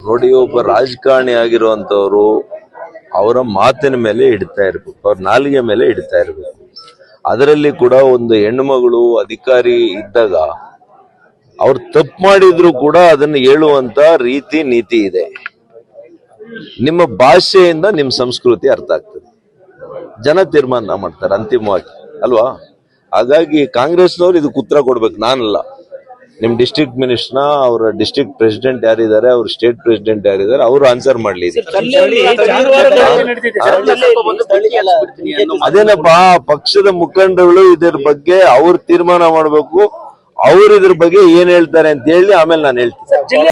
ನೋಡಿ, ಒಬ್ಬ ರಾಜಕಾರಣಿ ಆಗಿರುವಂತವ್ರು ಅವರ ಮಾತಿನ ಮೇಲೆ ಇಡ್ತಾ ಇರ್ಬೇಕು, ಅವ್ರ ನಾಲಿಗೆ ಮೇಲೆ ಇಡ್ತಾ ಇರ್ಬೇಕು. ಅದರಲ್ಲಿ ಕೂಡ ಒಂದು ಹೆಣ್ಣುಮಗಳು ಅಧಿಕಾರಿ ಇದ್ದಾಗ ಅವ್ರು ತಪ್ಪು ಮಾಡಿದ್ರು ಕೂಡ ಅದನ್ನು ಹೇಳುವಂತ ರೀತಿ ನೀತಿ ಇದೆ. ನಿಮ್ಮ ಭಾಷೆಯಿಂದ ನಿಮ್ಮ ಸಂಸ್ಕೃತಿ ಅರ್ಥ ಆಗ್ತದೆ, ಜನ ತೀರ್ಮಾನ ಮಾಡ್ತಾರೆ ಅಂತಿಮವಾಗಿ, ಅಲ್ವಾ? ಹಾಗಾಗಿ ಕಾಂಗ್ರೆಸ್ನವ್ರು ಇದಕ್ಕೆ ಉತ್ತರ ಕೊಡ್ಬೇಕು, ನಾನಲ್ಲ. ನಿಮ್ ಡಿಸ್ಟ್ರಿಕ್ಟ್ ಮಿನಿಸ್ಟರ್ನ, ಅವರ ಡಿಸ್ಟ್ರಿಕ್ಟ್ ಪ್ರೆಸಿಡೆಂಟ್ ಯಾರಿದ್ದಾರೆ, ಅವ್ರ ಸ್ಟೇಟ್ ಪ್ರೆಸಿಡೆಂಟ್ ಯಾರಿದ್ದಾರೆ, ಅವರು ಆನ್ಸರ್ ಮಾಡ್ಲಿ. ಅದೇನಪ್ಪಾ, ಪಕ್ಷದ ಮುಖಂಡಗಳು ಇದರ ಬಗ್ಗೆ ಅವ್ರು ತೀರ್ಮಾನ ಮಾಡ್ಬೇಕು. ಅವ್ರು ಇದ್ರ ಬಗ್ಗೆ ಏನ್ ಹೇಳ್ತಾರೆ ಅಂತ ಹೇಳಿ ಆಮೇಲೆ ನಾನು ಹೇಳ್ತೀನಿ.